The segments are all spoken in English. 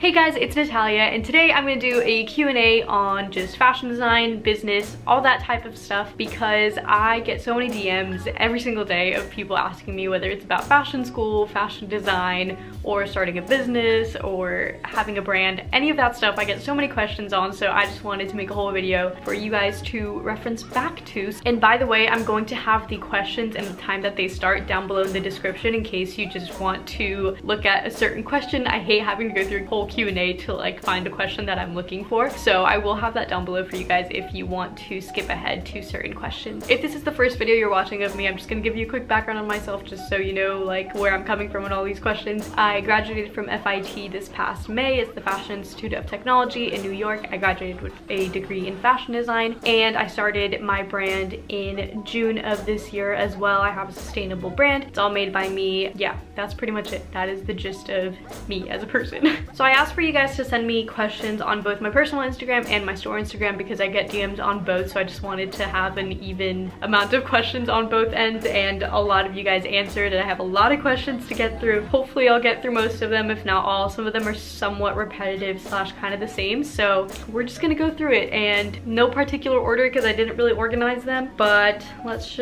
Hey guys, it's Natalia, and today I'm going to do a Q&A on just fashion design, business, all that type of stuff, because I get so many DMs every single day of people asking me whether it's about fashion school, fashion design, or starting a business, or having a brand. Any of that stuff I get so many questions on, so I just wanted to make a whole video for you guys to reference back to. And by the way, I'm going to have the questions and the time that they start down below in the description in case you just want to look at a certain question. I hate having to go through a whole Q&A to like find a question that I'm looking for, so I will have that down below for you guys if you want to skip ahead to certain questions. If this is the first video you're watching of me, I'm just gonna give you a quick background on myself just so you know like where I'm coming from on all these questions. I graduated from FIT this past May. It's the Fashion Institute of Technology in New York. I graduated with a degree in fashion design, and I started my brand in June of this year as well. I have a sustainable brand. It's all made by me. Yeah, that's pretty much it. That is the gist of me as a person. So I asked for you guys to send me questions on both my personal Instagram and my store Instagram because I get DMs on both, so I just wanted to have an even amount of questions on both ends, and a lot of you guys answered, and I have a lot of questions to get through. Hopefully I'll get through most of them, if not all. Some of them are somewhat repetitive slash kind of the same, so we're just gonna go through it, and no particular order because I didn't really organize them, but let's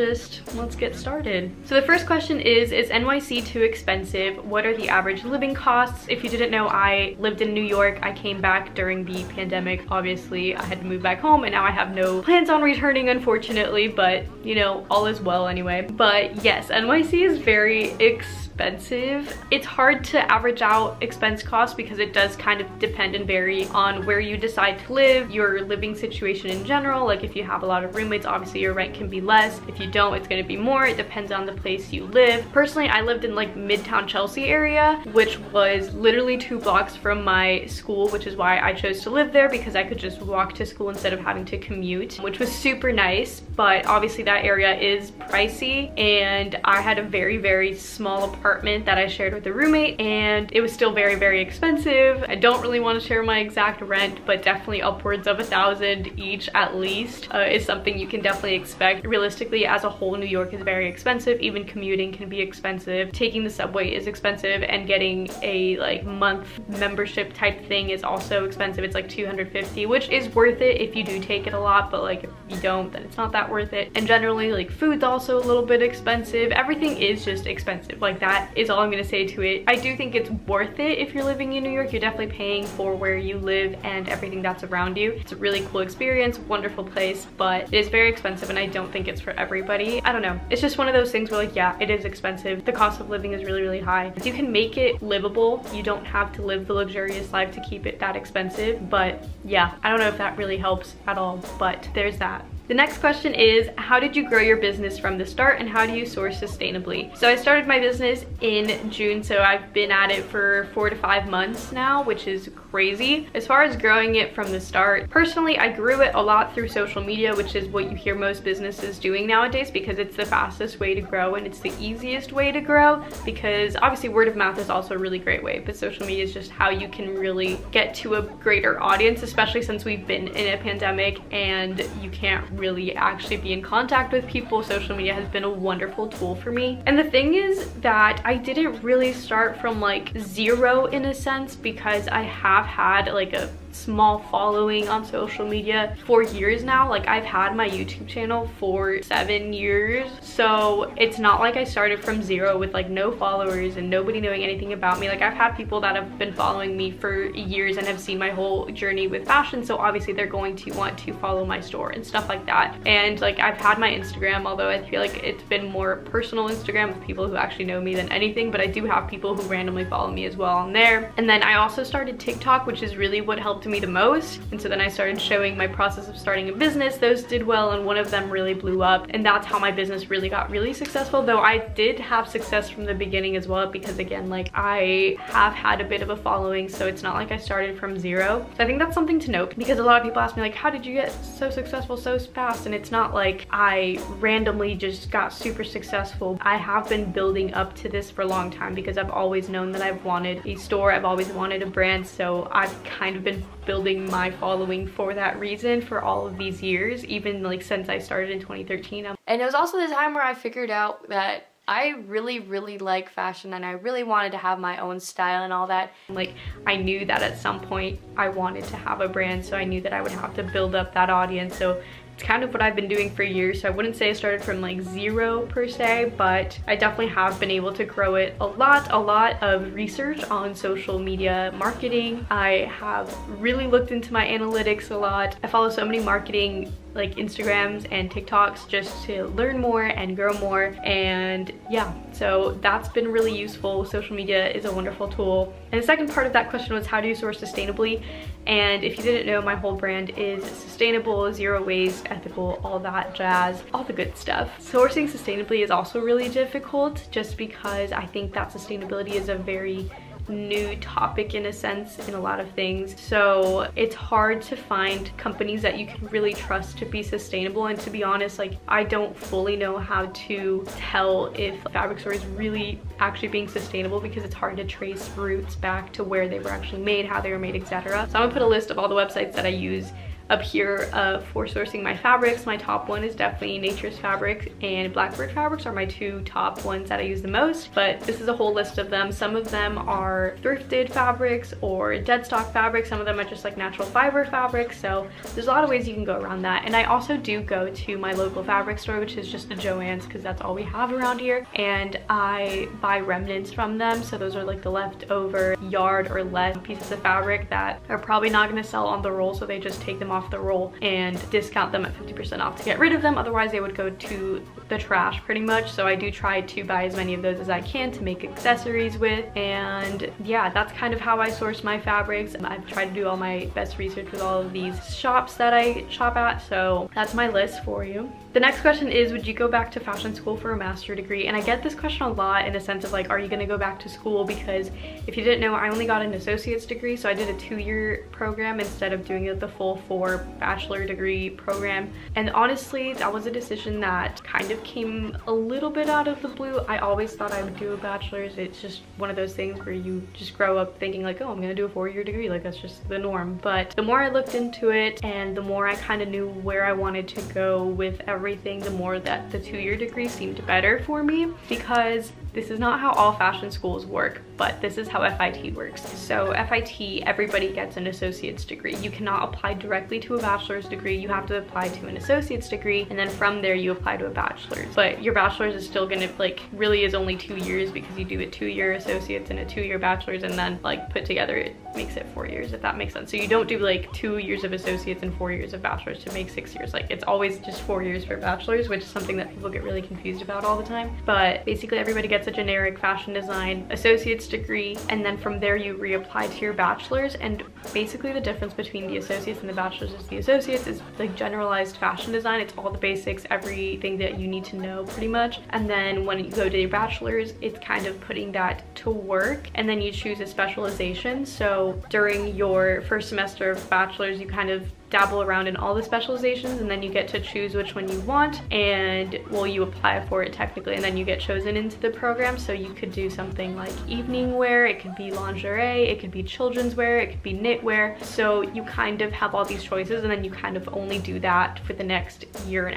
get started. So the first question is NYC too expensive? What are the average living costs? If you didn't know, I lived in New York. I came back during the pandemic. Obviously, I had to move back home, and now I have no plans on returning, unfortunately, but you know, all is well anyway. But yes, NYC is very expensive. It's hard to average out expense costs because it does kind of depend and vary on where you decide to live, your living situation in general. Like if you have a lot of roommates, obviously your rent can be less. If you don't, it's going to be more. It depends on the place you live. Personally, I lived in like Midtown Chelsea area, which was literally 2 blocks from my school, which is why I chose to live there, because I could just walk to school instead of having to commute, which was super nice. But obviously that area is pricey, and I had a very small apartment that I shared with a roommate, and it was still very expensive. I don't really want to share my exact rent, but definitely upwards of $1,000 each at least is something you can definitely expect. Realistically, as a whole, New York is very expensive. Even commuting can be expensive. Taking the subway is expensive, and getting a like month membership type thing is also expensive. It's like $250, which is worth it if you do take it a lot, but like if you don't, then it's not that worth it. And generally, like food's also a little bit expensive. Everything is just expensive. Like that is all I'm gonna say to it. I do think it's worth it if you're living in New York. You're definitely paying for where you live and everything that's around you. It's a really cool experience, wonderful place, but it is very expensive, and I don't think it's for everybody. I don't know. It's just one of those things where like, yeah, it is expensive. The cost of living is really high. You can make it livable. You don't have to live the luxurious life to keep it that expensive, but yeah, I don't know if that really helps at all, but there's that. The next question is, how did you grow your business from the start, and how do you source sustainably? So I started my business in June, so I've been at it for 4 to 5 months now, which is crazy. As far as growing it from the start, personally, I grew it a lot through social media, which is what you hear most businesses doing nowadays because it's the fastest way to grow and it's the easiest way to grow, because obviously word of mouth is also a really great way, but social media is just how you can really get to a greater audience, especially since we've been in a pandemic and you can't really actually be in contact with people. Social media has been a wonderful tool for me. And the thing is that I didn't really start from like zero in a sense, because I have had like a small following on social media for years now. Like I've had my YouTube channel for 7 years, so it's not like I started from zero with like no followers and nobody knowing anything about me. Like I've had people that have been following me for years and have seen my whole journey with fashion, so obviously they're going to want to follow my store and stuff like that. And like I've had my Instagram, although I feel like it's been more personal Instagram with people who actually know me than anything, but I do have people who randomly follow me as well on there. And then I also started TikTok, which is really what helped me the most. And so then I started showing my process of starting a business. Those did well, and one of them really blew up, and that's how my business really got really successful. Though I did have success from the beginning as well, because again, like I have had a bit of a following, so it's not like I started from zero. So I think that's something to note, because a lot of people ask me like, how did you get so successful so fast? And it's not like I randomly just got super successful. I have been building up to this for a long time, because I've always known that I've wanted a store, I've always wanted a brand, so I've kind of been building my following for that reason for all of these years, even like since I started in 2013. And it was also the time where I figured out that I really like fashion, and I really wanted to have my own style and all that. Like, I knew that at some point I wanted to have a brand, so I knew that I would have to build up that audience. So it's kind of what I've been doing for years. So I wouldn't say I started from like zero per se, but I definitely have been able to grow it a lot of research on social media marketing. I have really looked into my analytics a lot. I follow so many marketing like Instagrams and TikToks just to learn more and grow more, and yeah, so that's been really useful. Social media is a wonderful tool. And the second part of that question was, how do you source sustainably? And if you didn't know, my whole brand is sustainable, zero waste, ethical, all that jazz, all the good stuff. Sourcing sustainably is also really difficult, just because I think that sustainability is a very new topic in a sense in a lot of things. So it's hard to find companies that you can really trust to be sustainable. And to be honest, like, I don't fully know how to tell if a fabric store is really actually being sustainable, because it's hard to trace roots back to where they were actually made, how they were made, etc. So I'm gonna put a list of all the websites that I use up here for sourcing my fabrics. My top one is definitely Nature's Fabrics and Blackbird Fabrics are my two top ones that I use the most, but this is a whole list of them. Some of them are thrifted fabrics or dead stock fabrics. Some of them are just like natural fiber fabrics. So there's a lot of ways you can go around that. And I also do go to my local fabric store, which is just a Joann's, because that's all we have around here. And I buy remnants from them. So those are like the leftover yard or less pieces of fabric that are probably not going to sell on the roll. So they just take them off the roll and discount them at 50% off to get rid of them. Otherwise they would go to the trash pretty much. So I do try to buy as many of those as I can to make accessories with. And yeah, that's kind of how I source my fabrics. I've tried to do all my best research with all of these shops that I shop at. So that's my list for you. The next question is, would you go back to fashion school for a master's degree? And I get this question a lot in a sense of like, are you going to go back to school? Because if you didn't know, I only got an associate's degree. So I did a 2-year program instead of doing it the full 4 bachelor degree program. And honestly, that was a decision that kind of came a little bit out of the blue. I always thought I would do a bachelor's. It's just one of those things where you just grow up thinking like, oh, I'm gonna do a 4-year degree, like that's just the norm. But the more I looked into it and the more I kind of knew where I wanted to go with everything, the more that the 2-year degree seemed better for me, because this is not how all fashion schools work, but this is how FIT works. So FIT, everybody gets an associate's degree. You cannot apply directly to a bachelor's degree. You have to apply to an associate's degree, and then from there you apply to a bachelor's. But your bachelor's is still gonna, like, really is only 2 years, because you do a 2-year associate's and a 2-year bachelor's, and then like put together it makes it 4 years, if that makes sense. So you don't do like 2 years of associates and 4 years of bachelor's to make 6 years. Like, it's always just 4 years for bachelor's, which is something that people get really confused about all the time. But basically everybody gets a generic fashion design associate's degree, and then from there you reapply to your bachelor's. And basically the difference between the associates and the bachelor's is the associates is like generalized fashion design. It's all the basics, everything that you need to know pretty much. And then when you go to your bachelor's, it's kind of putting that to work, and then you choose a specialization. So during your first semester of bachelor's, you kind of dabble around in all the specializations, and then you get to choose which one you want, and well, you apply for it technically, and then you get chosen into the program. So you could do something like evening wear, it could be lingerie, it could be children's wear, it could be knitwear. So you kind of have all these choices, and then you kind of only do that for the next 1.5 years.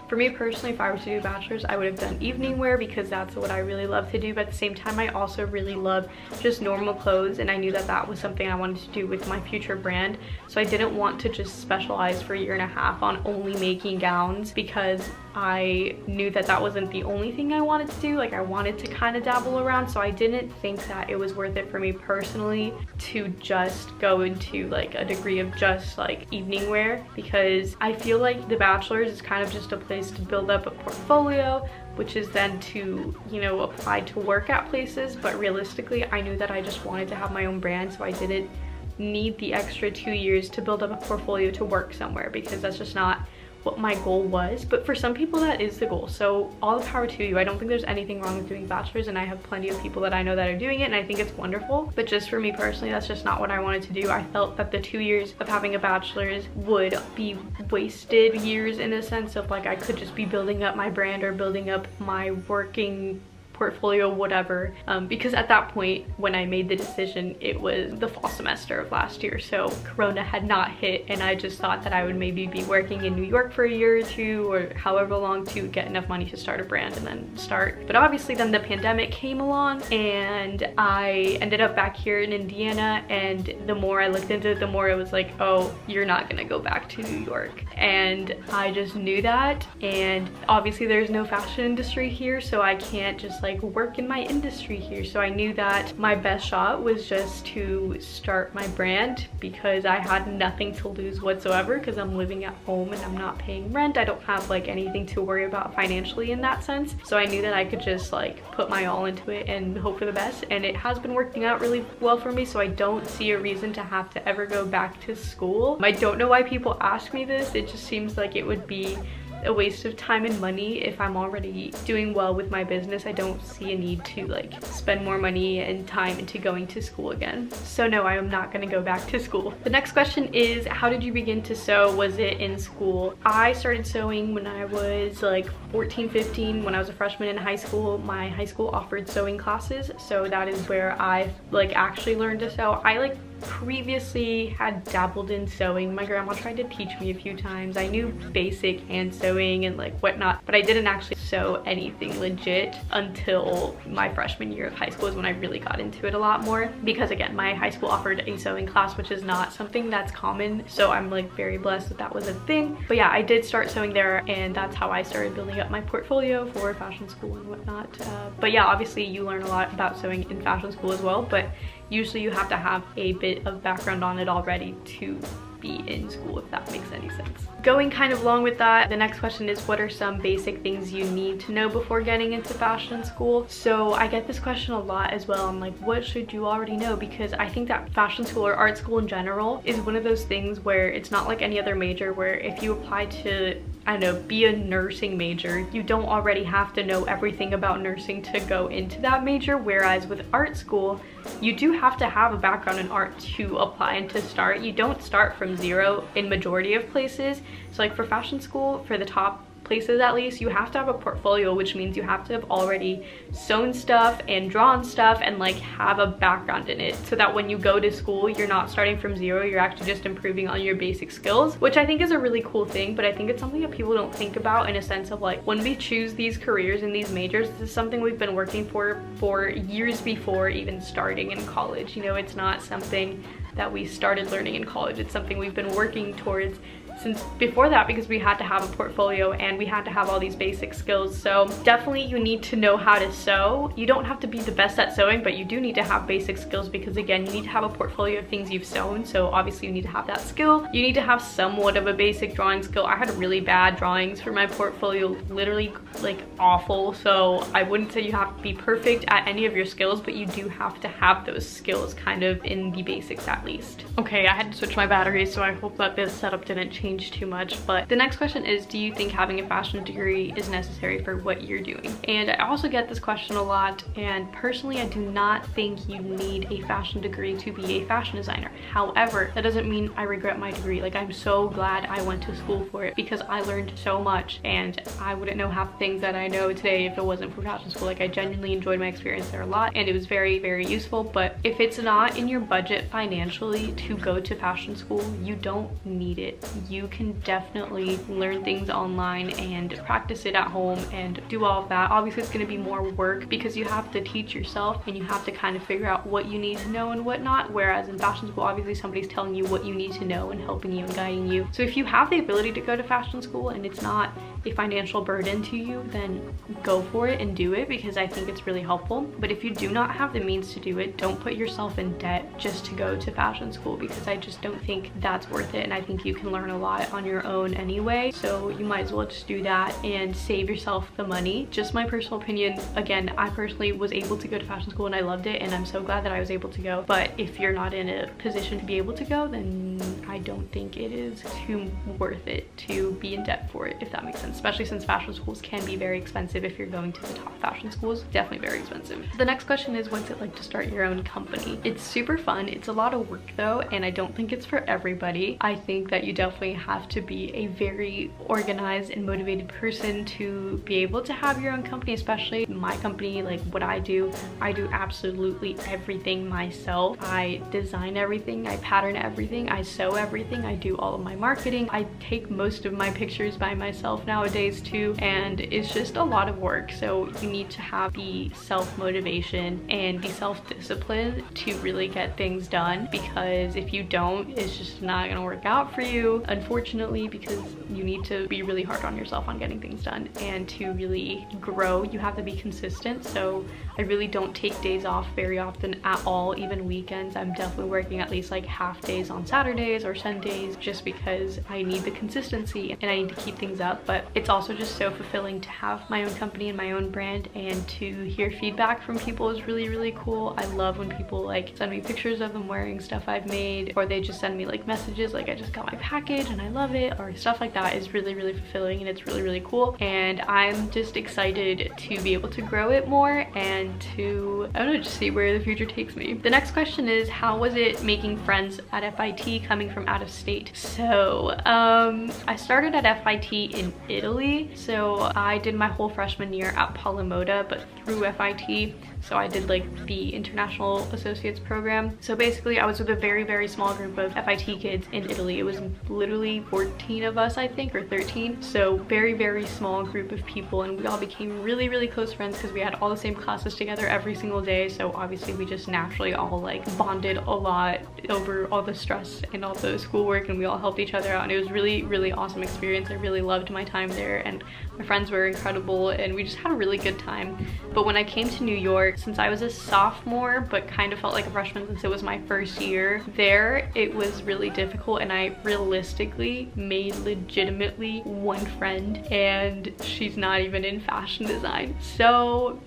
For me personally, if I were to do a bachelor's, I would have done evening wear, because that's what I really love to do. But at the same time, I also really love just normal clothes, and I knew that that was something I wanted to do with my future brand. So I didn't want to just specialize for 1.5 years on only making gowns, because I knew that that wasn't the only thing I wanted to do. Like, I wanted to kind of dabble around, so I didn't think that it was worth it for me personally to just go into like a degree of just like evening wear, because I feel like the bachelor's is kind of just a place to build up a portfolio, which is then to, you know, apply to work at places. But realistically, I knew that I just wanted to have my own brand, so I didn't need the extra 2 years to build up a portfolio to work somewhere, because that's just not what my goal was. But for some people that is the goal, so all the power to you. I don't think there's anything wrong with doing bachelor's, and I have plenty of people that I know that are doing it, and I think it's wonderful. But just for me personally, that's just not what I wanted to do. I felt that the 2 years of having a bachelor's would be wasted years, in a sense of like I could just be building up my brand or building up my working portfolio, whatever, because at that point when I made the decision, it was the fall semester of last year, so Corona had not hit, and I just thought that I would maybe be working in New York for a year or two or however long to get enough money to start a brand and then start. But obviously then the pandemic came along and I ended up back here in Indiana, and the more I looked into it, the more it was like, oh, you're not gonna go back to New York. And I just knew that, and obviously there's no fashion industry here, so I can't just like work in my industry here. So I knew that my best shot was just to start my brand, because I had nothing to lose whatsoever, because I'm living at home and I'm not paying rent. I don't have like anything to worry about financially in that sense. So I knew that I could just like put my all into it and hope for the best, and it has been working out really well for me, so I don't see a reason to have to ever go back to school. I don't know why people ask me this. It just seems like it would be a waste of time and money. If I'm already doing well with my business, I don't see a need to like spend more money and time into going to school again. So no, I am not going to go back to school. The next question is, how did you begin to sew? Was it in school? I started sewing when I was like 14, 15, when I was a freshman in high school. My high school offered sewing classes, so that is where I like actually learned to sew. I like previously had dabbled in sewing. My grandma tried to teach me a few times. I knew basic hand sewing and like whatnot, but I didn't actually sew anything legit until my freshman year of high school is when I really got into it a lot more, because again, my high school offered a sewing class, which is not something that's common, so I'm like very blessed that that was a thing. But yeah, I did start sewing there, and that's how I started building up my portfolio for fashion school and whatnot. But yeah, obviously you learn a lot about sewing in fashion school as well, but usually you have to have a bit of background on it already to be in school, if that makes any sense. Going kind of along with that, the next question is, what are some basic things you need to know before getting into fashion school? So I get this question a lot as well. I'm like, what should you already know? Because I think that fashion school or art school in general is one of those things where it's not like any other major, where if you apply to, I don't know, be a nursing major, you don't already have to know everything about nursing to go into that major. Whereas with art school, you do have to have a background in art to apply and to start. You don't start from zero in majority of places. So like for fashion school, for the top places at least, you have to have a portfolio, which means you have to have already sewn stuff and drawn stuff and like have a background in it, so that when you go to school, you're not starting from zero, you're actually just improving on your basic skills, which I think is a really cool thing. But I think it's something that people don't think about, in a sense of like, when we choose these careers and these majors, this is something we've been working for years before even starting in college. You know, it's not something that we started learning in college, it's something we've been working towards since before that, because we had to have a portfolio and we had to have all these basic skills. So definitely you need to know how to sew. You don't have to be the best at sewing, but you do need to have basic skills, because again, you need to have a portfolio of things you've sewn. So obviously you need to have that skill. You need to have somewhat of a basic drawing skill. I had really bad drawings for my portfolio, literally like awful. So I wouldn't say you have to be perfect at any of your skills, but you do have to have those skills kind of in the basics at least. Okay, I had to switch my batteries, so I hope that this setup didn't change too much. But the next question is, do you think having a fashion degree is necessary for what you're doing? And I also get this question a lot, and personally I do not think you need a fashion degree to be a fashion designer. However, that doesn't mean I regret my degree. Like, I'm so glad I went to school for it, because I learned so much, and I wouldn't know half the things that I know today if it wasn't for fashion school. Like, I genuinely enjoyed my experience there a lot, and it was very, very useful. But if it's not in your budget financially to go to fashion school, you don't need it. You can definitely learn things online and practice it at home and do all of that. Obviously it's going to be more work, because you have to teach yourself and you have to kind of figure out what you need to know and whatnot, whereas in fashion school, obviously somebody's telling you what you need to know and helping you and guiding you. So if you have the ability to go to fashion school and it's not a financial burden to you, then go for it and do it, because I think it's really helpful. But if you do not have the means to do it, don't put yourself in debt just to go to fashion school, because I just don't think that's worth it. And I think you can learn a lot on your own anyway, so you might as well just do that and save yourself the money. Just my personal opinion. Again, I personally was able to go to fashion school and I loved it, and I'm so glad that I was able to go. But if you're not in a position to be able to go, then I don't think it is too worth it to be in debt for it, if that makes sense. especially since fashion schools can be very expensive if you're going to the top fashion schools. Definitely very expensive. The next question is, what's it like to start your own company? It's super fun. It's a lot of work though, and I don't think it's for everybody. I think that you definitely have to be a very organized and motivated person to be able to have your own company, especially my company. Like what I do absolutely everything myself. I design everything, I pattern everything, I sew everything, I do all of my marketing. I take most of my pictures by myself nowadays too, and it's just a lot of work. So you need to have the self-motivation and the self-discipline to really get things done, because if you don't, it's just not gonna work out for you, unfortunately, because you need to be really hard on yourself on getting things done. And to really grow, you have to be consistent. So I really don't take days off very often at all, even weekends. I'm definitely working at least like half days on Saturdays or Sundays, just because I need the consistency and I need to keep things up. But it's also just so fulfilling to have my own company and my own brand, and to hear feedback from people is really, really cool. I love when people like send me pictures of them wearing stuff I've made, or they just send me like messages like, I just got my package and I love it, or stuff like that is really, really fulfilling, and it's really, really cool. And I'm just excited to be able to grow it more and to, I don't know, just see where the future takes me. The next question is, how was it making friends at FIT coming from out of state? So I started at FIT in Italy. So I did my whole freshman year at Palamota, but through FIT. So I did like the International Associates program. So basically I was with a very, very small group of FIT kids in Italy. It was literally 14 of us, I think, or 13. So very, very small group of people, and we all became really, really close friends because we had all the same classes together every single day. So obviously we just naturally all like bonded a lot over all the stress and all the schoolwork, and we all helped each other out, and it was really, really awesome experience. I really loved my time there, and my friends were incredible, and we just had a really good time. But when I came to New York, since I was a sophomore but kind of felt like a freshman since it was my first year there, it was really difficult, and I realistically made legitimately one friend, and she's not even in fashion design. So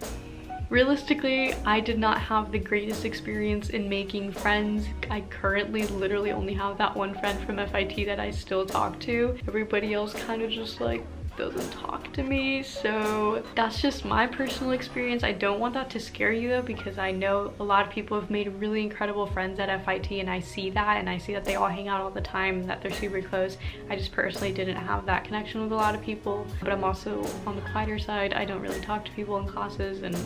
realistically, I did not have the greatest experience in making friends. I currently literally only have that one friend from FIT that I still talk to. Everybody else kind of just like doesn't talk to me. So that's just my personal experience. I don't want that to scare you though, because I know a lot of people have made really incredible friends at FIT, and I see that, and I see that they all hang out all the time and that they're super close. I just personally didn't have that connection with a lot of people, but I'm also on the quieter side. I don't really talk to people in classes, and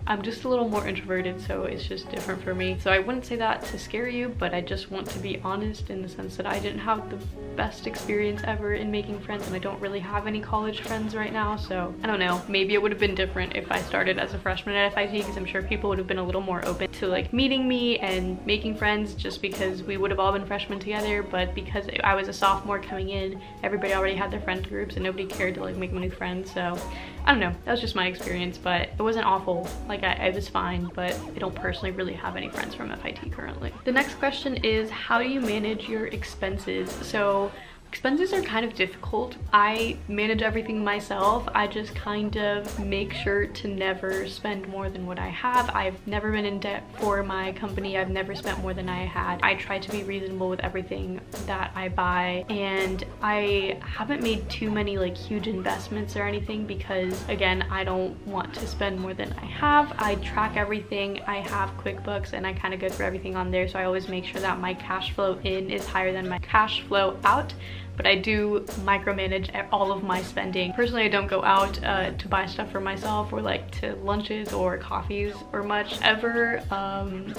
I'm just a little more introverted, so it's just different for me. So I wouldn't say that to scare you, but I just want to be honest in the sense that I didn't have the best experience ever in making friends, and I don't really have any college friends right now. So I don't know, maybe it would have been different if I started as a freshman at FIT, because I'm sure people would have been a little more open to like meeting me and making friends, just because we would have all been freshmen together. But because I was a sophomore coming in, everybody already had their friend groups and nobody cared to like make new friends. So I don't know, that was just my experience, but it wasn't awful. Like I was fine, but I don't personally really have any friends from FIT currently. The next question is, how do you manage your expenses? So expenses are kind of difficult. I manage everything myself. I just kind of make sure to never spend more than what I have. I've never been in debt for my company. I've never spent more than I had. I try to be reasonable with everything that I buy, and I haven't made too many like huge investments or anything, because again, I don't want to spend more than I have. I track everything. I have QuickBooks, and I kind of go through everything on there, so I always make sure that my cash flow in is higher than my cash flow out. But I do micromanage all of my spending. Personally, I don't go out to buy stuff for myself, or like to lunches or coffees or much ever,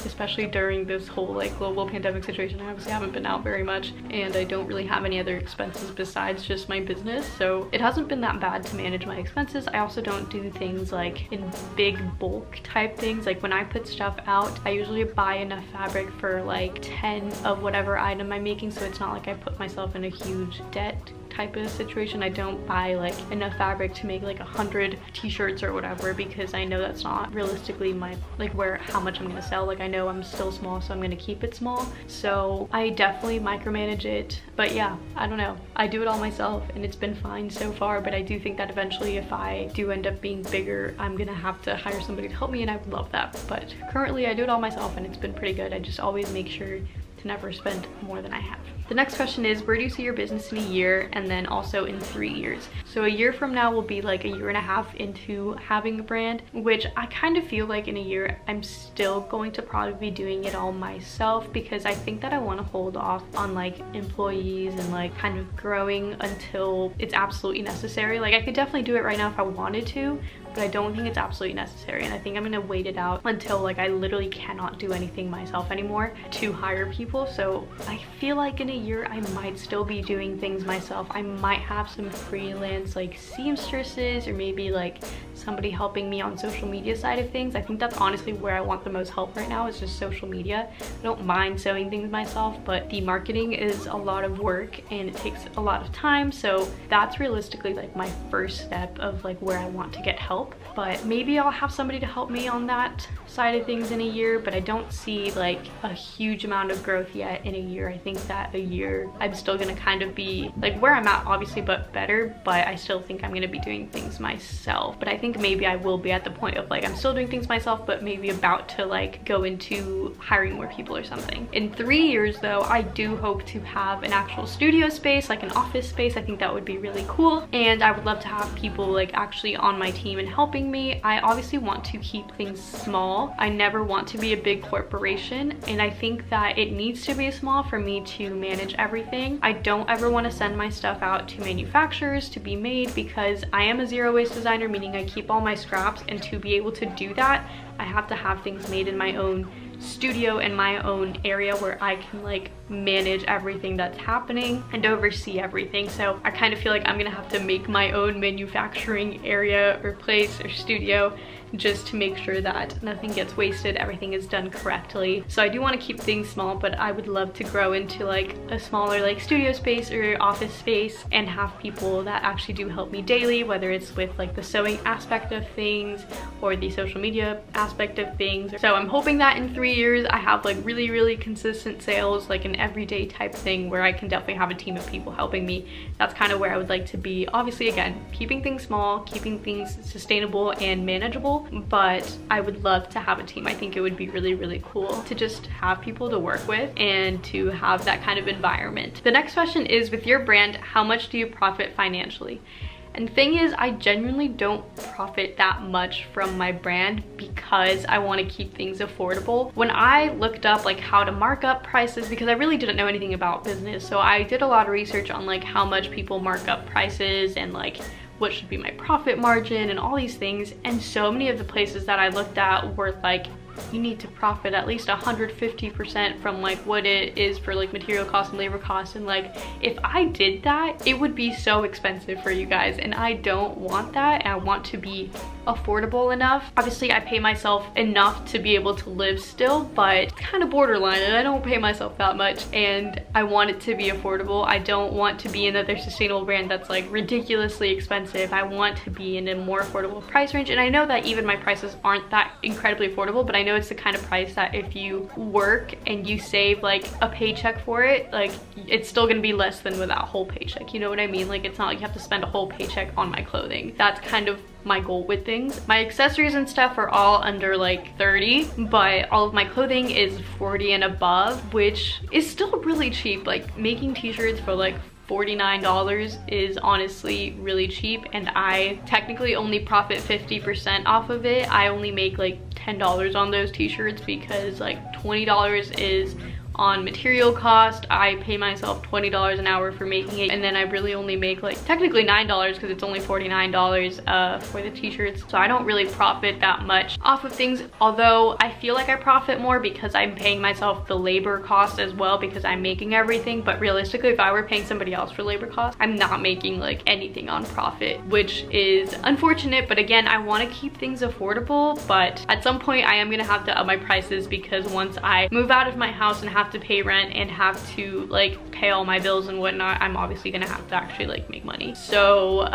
especially during this whole like global pandemic situation. I obviously haven't been out very much, and I don't really have any other expenses besides just my business. So it hasn't been that bad to manage my expenses. I also don't do things like in big bulk type things. Like when I put stuff out, I usually buy enough fabric for like 10 of whatever item I'm making, so it's not like I put myself in a huge debt type of situation. I don't buy like enough fabric to make like 100 t-shirts or whatever, because I know that's not realistically my like how much I'm gonna sell. Like I know I'm still small, so I'm gonna keep it small. So I definitely micromanage it. But yeah, I don't know, I do it all myself, and it's been fine so far. But I do think that eventually, if I do end up being bigger, I'm gonna have to hire somebody to help me, and I would love that. But currently I do it all myself, and it's been pretty good. I just always make sure to to never spend more than I have. The next question is, where do you see your business in a year, and then also in 3 years? So a year from now will be like a year and a half into having a brand, which I kind of feel like in a year I'm still going to probably be doing it all myself, because I think that I want to hold off on like employees and like kind of growing until it's absolutely necessary. Like I could definitely do it right now if I wanted to, but I don't think it's absolutely necessary, and I think I'm gonna wait it out until like I literally cannot do anything myself anymore to hire people. So I feel like in a year I might still be doing things myself. I might have some freelance like seamstresses, or maybe like somebody helping me on social media side of things. I think that's honestly where I want the most help right now, is just social media. I don't mind sewing things myself, but the marketing is a lot of work and it takes a lot of time. So that's realistically like my first step of like where I want to get help. But maybe I'll have somebody to help me on that side of things in a year, but I don't see like a huge amount of growth yet in a year. I think that a year I'm still gonna kind of be like where I'm at, obviously, but better, but I still think I'm gonna be doing things myself. But I think maybe I will be at the point of like I'm still doing things myself, but maybe about to like go into hiring more people or something. In 3 years though, I do hope to have an actual studio space, like an office space. I think that would be really cool, and I would love to have people like actually on my team and helping me. I obviously want to keep things small. I never want to be a big corporation, and I think that it needs to be small for me to manage everything. I don't ever want to send my stuff out to manufacturers to be made, because I am a zero waste designer, meaning I keep all my scraps, and to be able to do that I have to have things made in my own studio and my own area where I can like manage everything that's happening and oversee everything. So I kind of feel like I'm gonna have to make my own manufacturing area or place or studio, just to make sure that nothing gets wasted, everything is done correctly. So I do want to keep things small, but I would love to grow into like a smaller like studio space or office space and have people that actually do help me daily, whether it's with like the sewing aspect of things or the social media aspect of things. So I'm hoping that in 3 years I have like really consistent sales, like an everyday type thing where I can definitely have a team of people helping me. That's kind of where I would like to be. Obviously, again, keeping things small, keeping things sustainable and manageable, but I would love to have a team. I think it would be really cool to just have people to work with and to have that kind of environment. The next question is, with your brand, how much do you profit financially? And the thing is, I genuinely don't profit that much from my brand because I want to keep things affordable. When I looked up like how to mark up prices, because I really didn't know anything about business, so I did a lot of research on like how much people mark up prices and like what should be my profit margin and all these things. And so many of the places that I looked at were like, you need to profit at least 150% from like what it is for like material costs and labor costs, and like if I did that it would be so expensive for you guys, and I don't want that. And I want to be affordable enough. Obviously I pay myself enough to be able to live still, but it's kind of borderline, and I don't pay myself that much, and I want it to be affordable. I don't want to be another sustainable brand that's like ridiculously expensive. I want to be in a more affordable price range, and I know that even my prices aren't that incredibly affordable, but I know it's the kind of price that if you work and you save like a paycheck for it, like it's still gonna be less than with that whole paycheck, you know what I mean? Like it's not like you have to spend a whole paycheck on my clothing. That's kind of my goal with things. My accessories and stuff are all under like 30, but all of my clothing is 40 and above, which is still really cheap. Like making t-shirts for like $49 is honestly really cheap, and I technically only profit 50% off of it. I only make like $10 on those t-shirts because like $20 is on material cost. I pay myself $20 an hour for making it, and then I really only make like technically $9 because it's only $49 for the t-shirts. So I don't really profit that much off of things, although I feel like I profit more because I'm paying myself the labor cost as well because I'm making everything. But realistically, if I were paying somebody else for labor costs, I'm not making like anything on profit, which is unfortunate. But again, I want to keep things affordable, but at some point I am gonna have to up my prices, because once I move out of my house and have to pay rent and have to like pay all my bills and whatnot, I'm obviously gonna have to actually like make money. So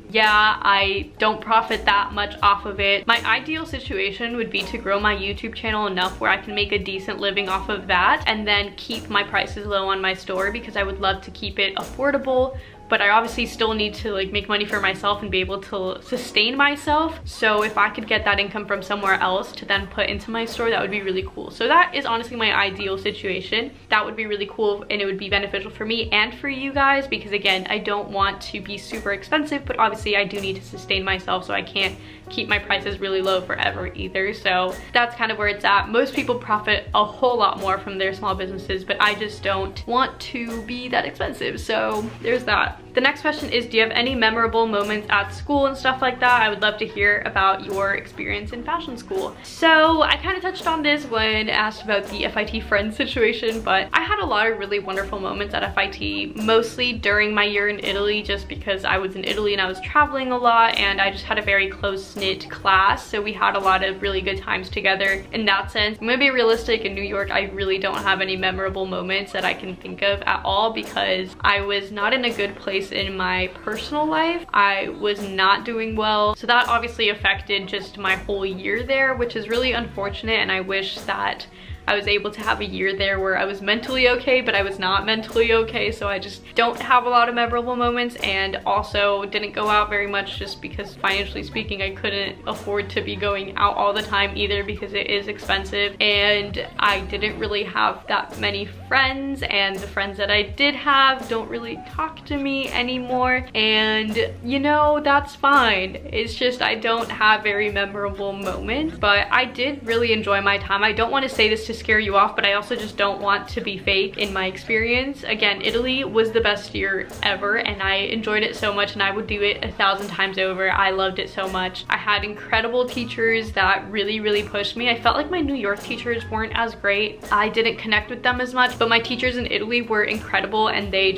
yeah, I don't profit that much off of it. My ideal situation would be to grow my YouTube channel enough where I can make a decent living off of that and then keep my prices low on my store, because I would love to keep it affordable but I obviously still need to like make money for myself and be able to sustain myself. So if I could get that income from somewhere else to then put into my store, that would be really cool. So that is honestly my ideal situation. That would be really cool, and it would be beneficial for me and for you guys, because again, I don't want to be super expensive, but obviously I do need to sustain myself, so I can't keep my prices really low forever either. So that's kind of where it's at. Most people profit a whole lot more from their small businesses, but I just don't want to be that expensive. So there's that. The next question is, do you have any memorable moments at school and stuff like that? I would love to hear about your experience in fashion school. So I kind of touched on this when asked about the FIT friends situation, but I had a lot of really wonderful moments at FIT, mostly during my year in Italy, just because I was in Italy and I was traveling a lot, and I just had a very close-knit class, so we had a lot of really good times together in that sense. I'm gonna be realistic, in New York I really don't have any memorable moments that I can think of at all, because I was not in a good place in my personal life. I was not doing well, so that obviously affected just my whole year there, which is really unfortunate, and I wish that I was able to have a year there where I was mentally okay, but I was not mentally okay, so I just don't have a lot of memorable moments, and also didn't go out very much just because financially speaking I couldn't afford to be going out all the time either, because it is expensive, and I didn't really have that many friends, and the friends that I did have don't really talk to me anymore, and you know, that's fine. It's just I don't have very memorable moments, but I did really enjoy my time. I don't want to say this to scare you off, but I also just don't want to be fake in my experience. Again, Italy was the best year ever, and I enjoyed it so much, and I would do it 1,000 times over. I loved it so much. I had incredible teachers that really pushed me. I felt like my New York teachers weren't as great. I didn't connect with them as much, but my teachers in Italy were incredible, and they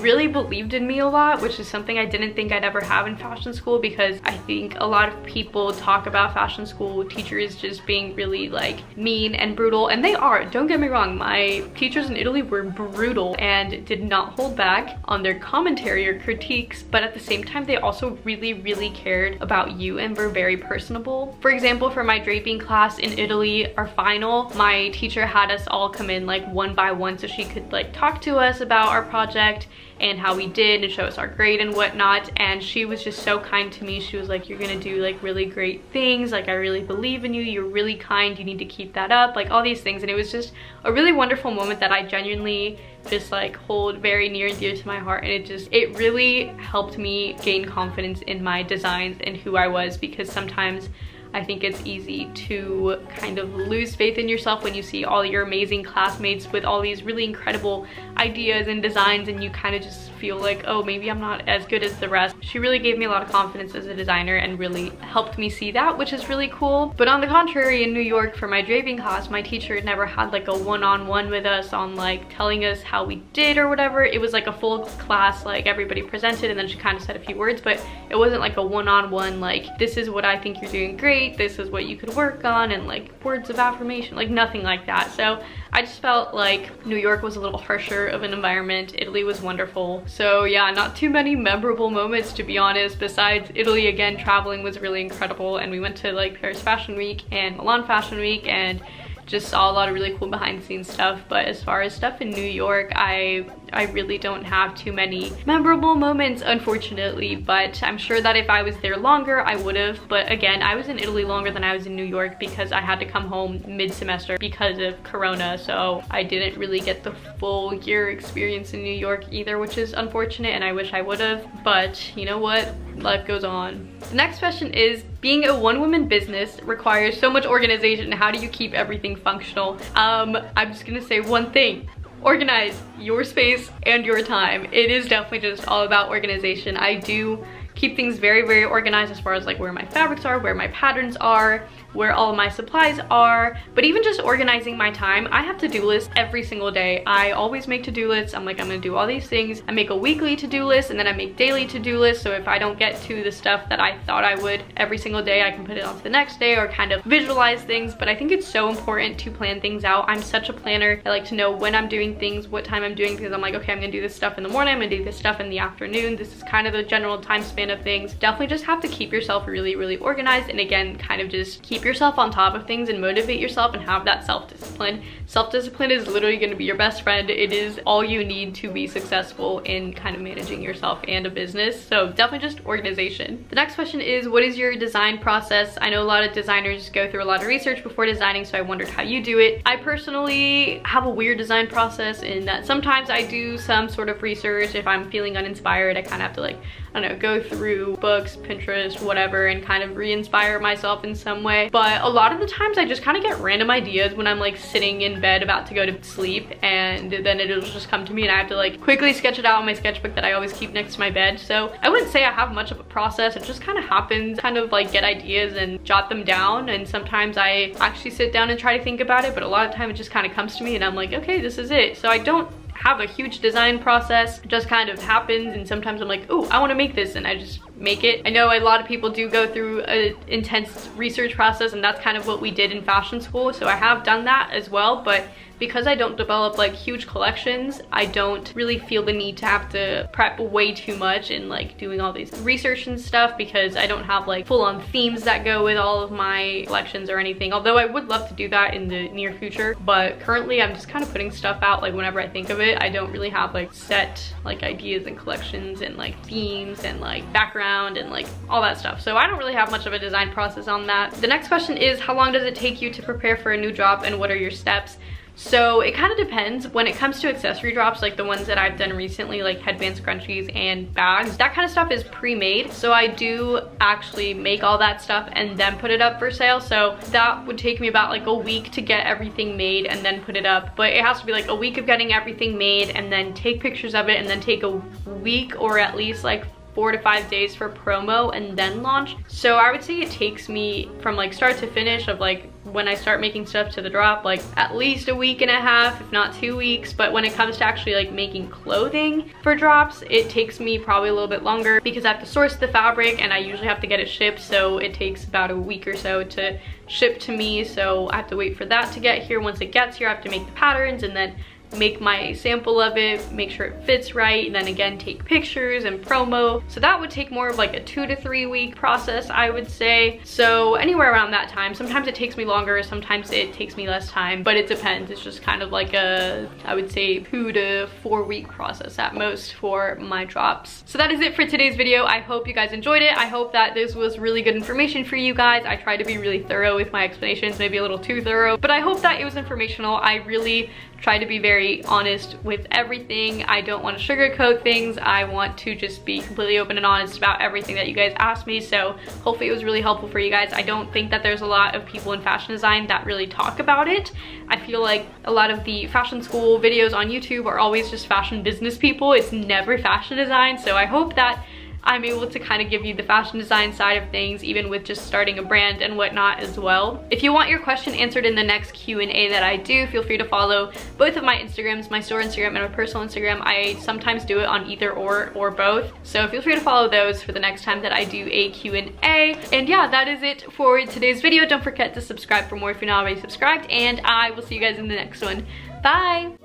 really believed in me a lot, which is something I didn't think I'd ever have in fashion school, because I think a lot of people talk about fashion school teachers just being really like mean and brutal, and they are, don't get me wrong. My teachers in Italy were brutal and did not hold back on their commentary or critiques, but at the same time they also really cared about you and were very personable. For example, for my draping class in Italy, our final, my teacher had us all come in like one by one so she could like talk to us about our project and how we did and show us our grade and whatnot, and she was just so kind to me. She was like, you're gonna do like really great things, like I really believe in you, you're really kind, you need to keep that up, like all these things. And it was just a really wonderful moment that I genuinely just like hold very near and dear to my heart, and it really helped me gain confidence in my designs and who I was, because sometimes I think it's easy to kind of lose faith in yourself when you see all your amazing classmates with all these really incredible ideas and designs, and you kind of just feel like, oh, maybe I'm not as good as the rest. She really gave me a lot of confidence as a designer and really helped me see that, which is really cool. But on the contrary, in New York for my draping class, my teacher never had like a one-on-one with us on like telling us how we did or whatever. It was like a full class, like everybody presented and then she kind of said a few words, but it wasn't like a one-on-one like, this is what I think you're doing great, this is what you could work on, and like words of affirmation, like nothing like that. So I just felt like New York was a little harsher of an environment. Italy was wonderful. So yeah, not too many memorable moments, to be honest. Besides Italy, again, traveling was really incredible, and we went to like Paris Fashion Week and Milan Fashion Week and just saw a lot of really cool behind the scenes stuff. But as far as stuff in New York, I really don't have too many memorable moments, unfortunately, but I'm sure that if I was there longer, I would have. But again, I was in Italy longer than I was in New York because I had to come home mid-semester because of Corona, so I didn't really get the full year experience in New York either, which is unfortunate, and I wish I would have, but you know what? Life goes on. The next question is, being a one-woman business requires so much organization. How do you keep everything functional? I'm just gonna say one thing. Organize your space and your time. It is definitely just all about organization. I do keep things very organized as far as like where my fabrics are, where my patterns are, where all of my supplies are, but even just organizing my time. I have to-do lists every single day. I always make to-do lists. I'm like, I'm gonna do all these things. I make a weekly to-do list, and then I make daily to-do lists, so if I don't get to the stuff that I thought I would every single day, I can put it on to the next day or kind of visualize things. But I think it's so important to plan things out. I'm such a planner. I like to know when I'm doing things, what time I'm doing, because I'm like, okay, I'm gonna do this stuff in the morning, I'm gonna do this stuff in the afternoon. This is kind of the general time span of things. Definitely just have to keep yourself really organized, and again, kind of just keep keep yourself on top of things and motivate yourself and have that self-discipline. Self-discipline is literally going to be your best friend. It is all you need to be successful in kind of managing yourself and a business. So definitely just organization. The next question is, what is your design process? I know a lot of designers go through a lot of research before designing, so I wondered how you do it. I personally have a weird design process in that sometimes I do some sort of research. If I'm feeling uninspired, I kind of have to, like, I don't know, go through books, Pinterest, whatever, and kind of re-inspire myself in some way. But a lot of the times I just kind of get random ideas when I'm like sitting in bed about to go to sleep, and then it'll just come to me and I have to like quickly sketch it out on my sketchbook that I always keep next to my bed. So I wouldn't say I have much of a process. It just kind of happens, kind of like get ideas and jot them down, and sometimes I actually sit down and try to think about it, but a lot of time it just kind of comes to me and I'm like, okay, this is it. So I don't have a huge design process. It just kind of happens, and sometimes I'm like, oh, I want to make this, and I just make it. I know a lot of people do go through an intense research process, and that's kind of what we did in fashion school, so I have done that as well. But because I don't develop like huge collections, I don't really feel the need to have to prep way too much and like doing all these research and stuff, because I don't have like full-on themes that go with all of my collections or anything, although I would love to do that in the near future. But currently I'm just kind of putting stuff out like whenever I think of it. I don't really have like set like ideas and collections and like themes and like background and like all that stuff, so I don't really have much of a design process on that. The next question is, how long does it take you to prepare for a new drop, and what are your steps? So it kind of depends. When it comes to accessory drops, like the ones that I've done recently, like headbands, scrunchies, and bags, that kind of stuff is pre-made. So I do actually make all that stuff and then put it up for sale. So that would take me about like a week to get everything made and then put it up. But it has to be like a week of getting everything made and then take pictures of it, and then take a week or at least like 4 to 5 days for promo and then launch. So I would say it takes me from like start to finish of like when I start making stuff to the drop, like at least a week and a half, if not 2 weeks. But when it comes to actually like making clothing for drops, it takes me probably a little bit longer, because I have to source the fabric and I usually have to get it shipped. So it takes about a week or so to ship to me. So I have to wait for that to get here. Once it gets here, I have to make the patterns and then make my sample of it, make sure it fits right, and then again take pictures and promo. So that would take more of like a 2 to 3 week process, I would say. So anywhere around that time. Sometimes it takes me longer, sometimes it takes me less time, but it depends. It's just kind of like a, I would say 2 to 4 week process at most for my drops. So that is it for today's video. I hope you guys enjoyed it. I hope that this was really good information for you guys. I tried to be really thorough with my explanations, maybe a little too thorough, but I hope that it was informational. I really try to be very honest with everything. I don't want to sugarcoat things. I want to just be completely open and honest about everything that you guys asked me. So hopefully it was really helpful for you guys. I don't think that there's a lot of people in fashion design that really talk about it. I feel like a lot of the fashion school videos on YouTube are always just fashion business people. It's never fashion design. So I hope that I'm able to kind of give you the fashion design side of things, even with just starting a brand and whatnot as well. If you want your question answered in the next Q&A that I do, feel free to follow both of my Instagrams, my store Instagram and my personal Instagram. I sometimes do it on either or both. So feel free to follow those for the next time that I do a Q&A. And yeah, that is it for today's video. Don't forget to subscribe for more if you're not already subscribed, and I will see you guys in the next one. Bye!